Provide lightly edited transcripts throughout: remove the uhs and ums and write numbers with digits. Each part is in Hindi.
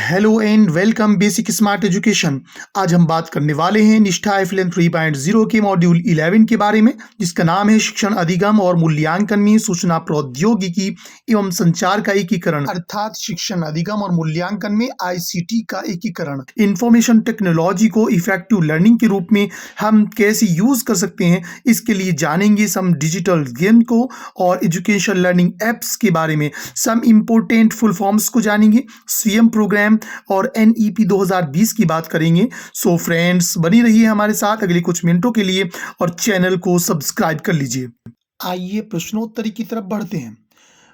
Hello and welcome basic smart education. आज हम बात करने वाले हैं निष्ठा एफएलएन 3.0 के मॉड्यूल 11 के बारे में, जिसका नाम है शिक्षण अधिगम और मूल्यांकन में सूचना प्रौद्योगिकी एवं संचार का एकीकरण, अर्थात शिक्षण अधिगम और मूल्यांकन में आईसीटी का एकीकरण। इंफॉर्मेशन टेक्नोलॉजी को इफेक्टिव लर्निंग के रूप में हम कैसे यूज कर सकते हैं, इसके लिए जानेंगे सम डिजिटल गेम को और एजुकेशन लर्निंग एप्स के बारे में। सम इम्पोर्टेंट फुल फॉर्म्स को जानेंगे, सीएम प्रोग्राम और एनईपी 2020 की बात करेंगे। सो फ्रेंड्स, बनी रहिए हमारे साथ अगले कुछ मिनटों के लिए और चैनल को सब्सक्राइब कर लीजिए। आइए प्रश्नोत्तरी की तरफ बढ़ते हैं।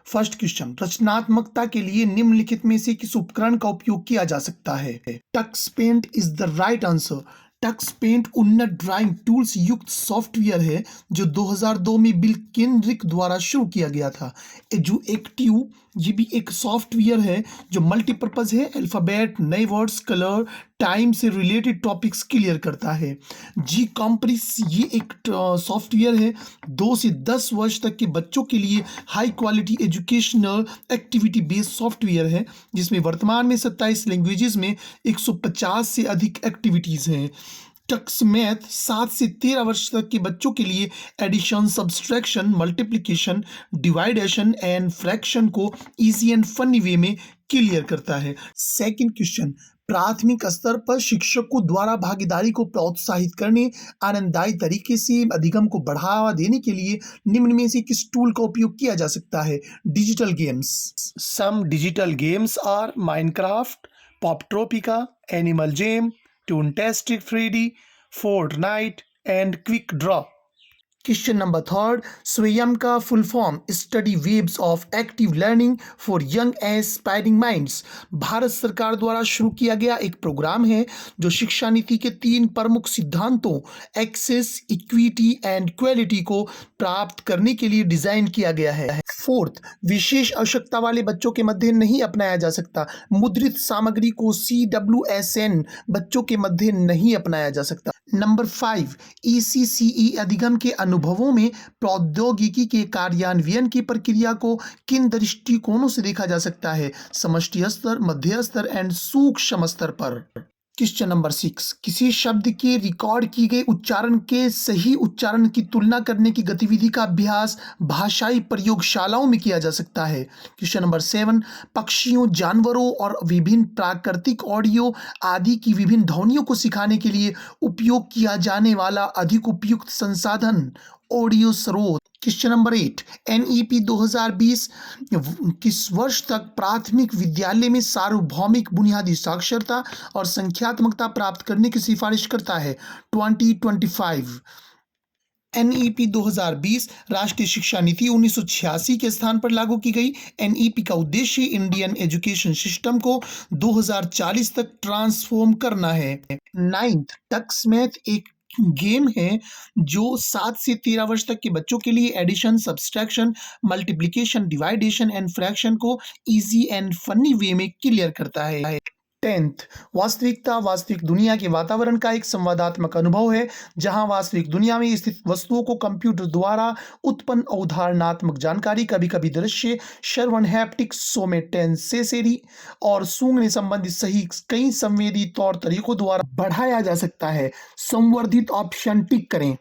फर्स्ट क्वेश्चन, रचनात्मकता के लिए निम्नलिखित में से किस उपकरण का उपयोग किया जा सकता है? Tux Paint is the right answer. Tux Paint उन्नत ड्राइंग टूल्स युक्त सॉफ्टवेयर है जो 2002 में बिल केंड्रिक द्वारा शुरू किया गया था। एजुएक्टिव, ये भी एक सॉफ्टवेयर है जो मल्टीपर्पज है। अल्फाबेट, नए वर्ड्स, कलर, टाइम से रिलेटेड टॉपिक्स क्लियर करता है। जी कॉम्प्रिस, ये एक सॉफ्टवेयर है 2 से 10 वर्ष तक के बच्चों के लिए high quality educational activity based software है, जिसमें वर्तमान में 27 लैंग्वेजेस में 150 से अधिक एक्टिविटीज हैं। टक्स मैथ 7 से 13 वर्ष तक के बच्चों के लिए addition, subtraction, multiplication, division and fraction को इजी एंड फनी वे में क्लियर करता है। सेकंड क्वेश्चन, प्राथमिक स्तर पर शिक्षकों द्वारा भागीदारी को प्रोत्साहित करने, आनंददायी तरीके से अधिगम को बढ़ावा देने के लिए निम्न में से किस टूल का उपयोग किया जा सकता है? Digital games. Some digital games are Minecraft, Poptropica, Animal Jam, Toontastic 3D, Fortnite and Quick Draw. Question number third, Swayam का full form study webs of active learning for young aspiring minds Bharat सरकार द्वारा शुरू किया गया एक प्रोग्राम है जो शिक्षा नीति के 3 प्रमुख सिद्धांतों एक्सेस, इक्विटी एंड क्वालिटी को प्राप्त करने के लिए डिजाइन किया गया है। फोर्थ, विशेष आवश्यकता वाले बच्चों के मध्य नहीं अपनाया जा सकता। मुद्रित सामग्री को CWSN बच्चों के मध्य नहीं अपनाया जा सकता। नंबर 5, ECCE अधिगम के अनुभवों में प्रौद्योगिकी के कार्यान्वयन की प्रक्रिया को किन दृष्टिकोणों से देखा जा सकता है? समष्टि स्तर, मध्य स्तर एंड सूक्ष्म स्तर पर। क्वेश्चन नंबर 6, किसी शब्द के रिकॉर्ड की गई उच्चारण के सही उच्चारण की तुलना करने की गतिविधि का अभ्यास भाषाई प्रयोगशालाओं में किया जा सकता है। क्वेश्चन नंबर 7, पक्षियों, जानवरों और विभिन्न प्राकृतिक ऑडियो आदि की विभिन्न ध्वनियों को सिखाने के लिए उपयोग किया जाने वाला अधिक उपयुक्त संसाधन ऑडियो स्रोत। क्वेश्चन नंबर 8, एनईपी 2020 किस वर्ष तक प्राथमिक विद्यालय में सार्वभौमिक बुनियादी साक्षरता और संख्यात्मकता प्राप्त करने की सिफारिश करता है? 2025। एनईपी 2020 राष्ट्रीय शिक्षा नीति 1986 के स्थान पर लागू की गई। एनईपी का उद्देश्य इंडियन एजुकेशन सिस्टम को 2040 तक ट्रांसफॉर्म करना है। 9th, टक्स मैथ एक गेम है जो 7 से 13 वर्ष तक के बच्चों के लिए addition, subtraction, multiplication, division and fraction को इजी एंड फनी वे में क्लियर करता है। 10th, वास्तविकता वास्तविक दुनिया के वातावरण का एक संवादात्मक अनुभव है जहां वास्तविक दुनिया में स्थित वस्तुओं को कंप्यूटर द्वारा उत्पन्न अवधारणात्मक जानकारी, कभी कभी दृश्य, श्रवण, हैप्टिक, सोमेटेंसेरी और सूंघने संबंधित सही कई संवेदी तौर तरीकों द्वारा बढ़ाया जा सकता है। संवर्धित ऑप्शन टिक करें।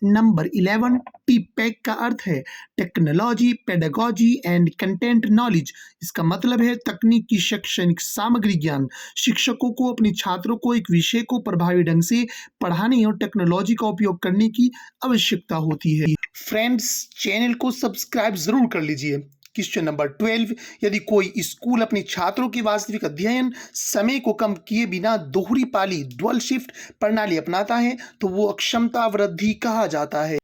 नंबर 11, टीपैक का अर्थ है technology, pedagogy and content knowledge. इसका मतलब है तकनीक की शैक्षणिक सामग्री ज्ञान। शिक्षकों को अपने छात्रों को एक विषय को प्रभावी ढंग से पढ़ाने और टेक्नोलॉजी का उपयोग करने की आवश्यकता होती है। फ्रेंड्स, चैनल को सब्सक्राइब जरूर कर लीजिए। क्वेश्चन नंबर 12, यदि कोई स्कूल अपने छात्रों के वास्तविक अध्ययन समय को कम किए बिना दोहरी पाली ड्यूअल शिफ्ट प्रणाली अपनाता है तो वो अक्षमता वृद्धि कहा जाता है।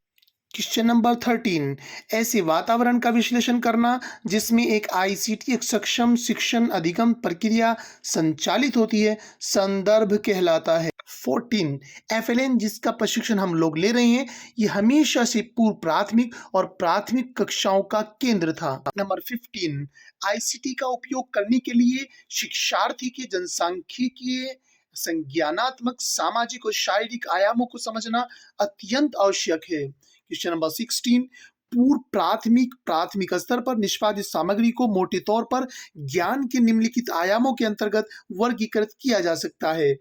क्वेश्चन नंबर 13, ऐसे वातावरण का विश्लेषण करना जिसमें एक आईसीटी सक्षम शिक्षण अधिगम प्रक्रिया संचालित होती है, संदर्भ कहलाता है। 14, एफएलएन जिसका प्रशिक्षण हम लोग ले रहे हैं ये हमेशा से पूर्व प्राथमिक और प्राथमिक कक्षाओं का केंद्र था। नंबर 15, आईसीटी का उपयोग करने के लिए शिक्षार्थी के जनसांख्यिकीय, संज्ञानात्मक, सामाजिक और शारीरिक आयामों को समझना अत्यंत आवश्यक है। क्वेश्चन नंबर 16, पूर्व प्राथमिक स्तर पर निष्पादित सामग्री को मोटे तौर पर ज्ञान के निम्नलिखित आयामों के अंतर्गत वर्गीकृत किया जा सकता है।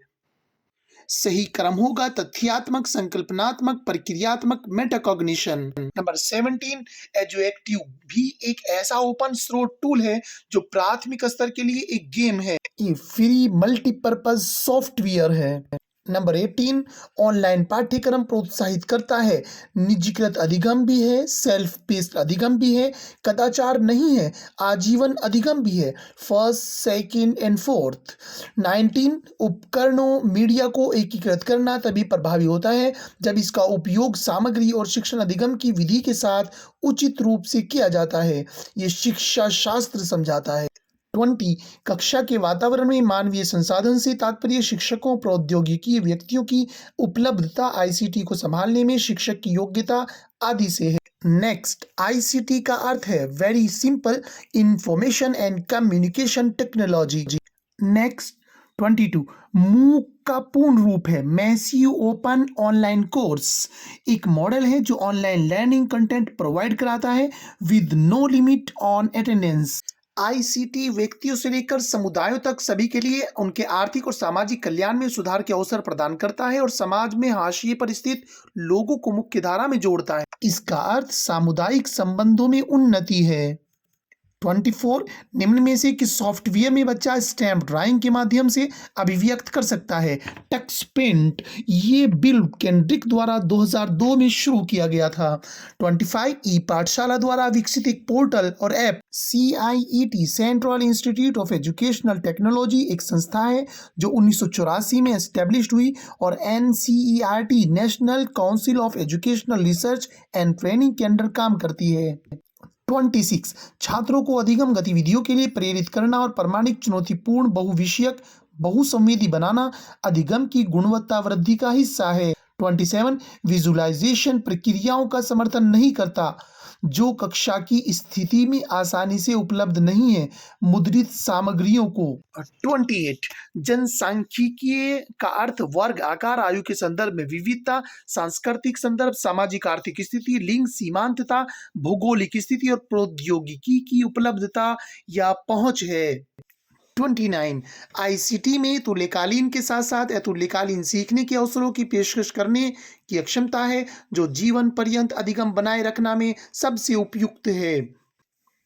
सही क्रम होगा तथ्यात्मक, संकल्पनात्मक, प्रक्रियात्मक, मेटाकॉग्निशन। नंबर 17, एजुएक्टिव भी एक ऐसा ओपन सोर्स टूल है जो प्राथमिक स्तर के लिए एक गेम है। ये फ्री मल्टीपर्पज सॉफ्टवेयर है। नंबर 18, ऑनलाइन पाठ्यक्रम प्रोत्साहित करता है। निजीकृत अधिगम भी है, सेल्फ पेस्ड अधिगम भी है, कदाचार नहीं है, आजीवन अधिगम भी है। First, second and fourth. 19, उपकरणों मीडिया को एकीकृत करना तभी प्रभावी होता है जब इसका उपयोग सामग्री और शिक्षण अधिगम की विधि के साथ उचित रूप से किया जाता है। ये शिक्षा शास्त्र समझाता है। 20, कक्षा के वातावरण में मानवीय संसाधन से तात्पर्य शिक्षकों, प्रौद्योगिकी, व्यक्तियों की उपलब्धता, आईसीटी को संभालने में शिक्षक की योग्यता आदि से है। नेक्स्ट, आईसीटी का अर्थ है very simple information and communication technology. Next, 22, MOOC का पूर्ण रूप है मैसिव ओपन ऑनलाइन कोर्स। एक मॉडल है जो ऑनलाइन लर्निंग कंटेंट प्रोवाइड कराता है with no limit on attendance. ICT व्यक्तियों से लेकर समुदायों तक सभी के लिए उनके आर्थिक और सामाजिक कल्याण में सुधार के अवसर प्रदान करता है और समाज में हाशिए पर स्थित लोगों को मुख्य धारा में जोड़ता है। इसका अर्थ सामुदायिक संबंधों में उन्नति है। 24, निम्न में से किस सॉफ्टवेयर में बच्चा स्टैम्प ड्राइंग के माध्यम से अभिव्यक्त कर सकता है? Tux Paint. ये बिल केंड्रिक द्वारा 2002 में शुरू किया गया था। 25, ई पाठशाला द्वारा विकसित एक पोर्टल और app. CIET central institute of educational technology एक संस्था है जो 1984 में एस्टेब्लिश्ड हुई और NCERT national council of educational research and training के अंडर काम करती है। 26, छात्रों को अधिगम गतिविधियों के लिए प्रेरित करना और प्रमाणिक चुनौतीपूर्ण बहुविषयक बहुसंवेदी बनाना अधिगम की गुणवत्ता वृद्धि का हिस्सा है। 27, विजुअलाइजेशन प्रक्रियाओं का समर्थन नहीं करता जो कक्षा की स्थिति में आसानी से उपलब्ध नहीं है मुद्रित सामग्रियों को। 28, जनसांख्यिकीय का अर्थ वर्ग, आकार, आयु के संदर्भ में विविधता, सांस्कृतिक संदर्भ, सामाजिक आर्थिक स्थिति, लिंग, सीमांतता, भौगोलिक स्थिति और प्रौद्योगिकी की उपलब्धता या पहुंच है। 29, आईसीटी में तुल्यकालीन के साथ साथ अतुल्यकालीन सीखने के अवसरों की पेशकश करने की अक्षमता है जो जीवन पर्यंत अधिगम बनाए रखना में सबसे उपयुक्त है।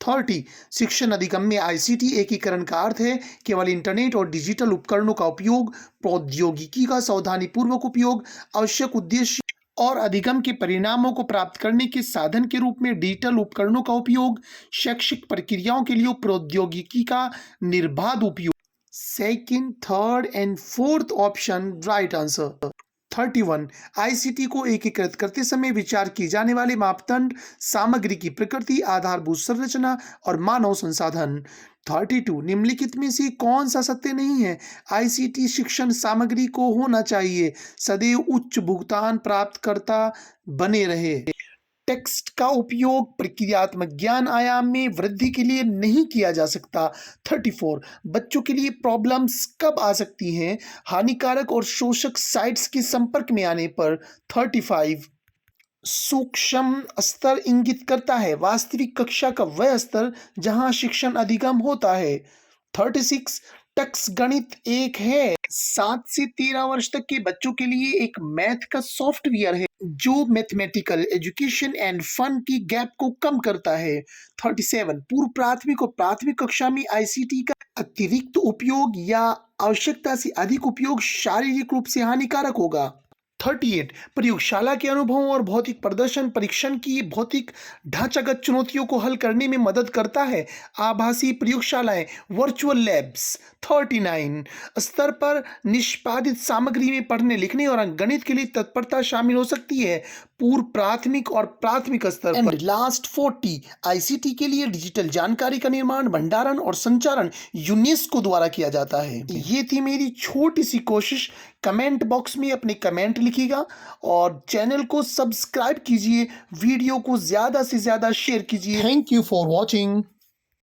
30, शिक्षण अधिगम में आईसीटी एकीकरण का अर्थ है केवल इंटरनेट और डिजिटल उपकरणों का उपयोग, प्रौद्योगिकी का सावधानीपूर्वक उपयोग, आवश्यक उद्देश्य और अधिगम के परिणामों को प्राप्त करने के साधन के रूप में डिजिटल उपकरणों का उपयोग, शैक्षिक प्रक्रियाओं के लिए प्रौद्योगिकी का निर्बाध उपयोग। Second, third and fourth option right answer. 31, ICT को एकीकृत करते समय विचार किए जाने वाले मापदंड सामग्री की प्रकृति, आधारभूत संरचना और मानव संसाधन। 32, निम्नलिखित में से कौन सा सत्य नहीं है? आईसीटी शिक्षण सामग्री को होना चाहिए सदैव उच्च भुगतान प्राप्तकर्ता बने रहे। टेक्स्ट का उपयोग प्रक्रियात्मक ज्ञान आयाम में वृद्धि के लिए नहीं किया जा सकता। 34, बच्चों के लिए प्रॉब्लम्स कब आ सकती हैं? हानिकारक और शोषक साइट्स के संपर्क में आने पर। 35, सूक्ष्म स्तर इंगित करता है वास्तविक कक्षा का वह स्तर जहां शिक्षण अधिगम होता है। 36, टक्स गणित एक है 7 से 13 वर्ष तक के बच्चों के लिए एक मैथ का सॉफ्टवेयर है जो मैथमेटिकल एजुकेशन एंड फन की गैप को कम करता है। 37, पूर्व प्राथमिक और प्राथमिक कक्षा में आईसीटी का अतिरिक्त उपयोग या आवश्यकता से अधिक उपयोग शारीरिक रूप से हानिकारक होगा। 38, प्रयोगशाला के अनुभवों और भौतिक प्रदर्शन परीक्षण की भौतिक ढांचागत चुनौतियों को हल करने में मदद करता है। आभासी प्रयोगशालाएं, वर्चुअल लैब्स। 39, स्तर पर निष्पादित सामग्री में पढ़ने लिखने और अंकगणित के लिए तत्परता शामिल हो सकती है पूर्व प्राथमिक और प्राथमिक स्तर पर। लास्ट 40, आईसीटी के लिए डिजिटल जानकारी का निर्माण, भंडारण और संचारण यूनेस्को द्वारा किया जाता है। ये थी मेरी छोटी सी कोशिश। कमेंट बॉक्स में अपने कमेंट लिखिएगा और चैनल को सब्सक्राइब कीजिए, वीडियो को ज्यादा से ज्यादा शेयर कीजिए। Thank you for watching.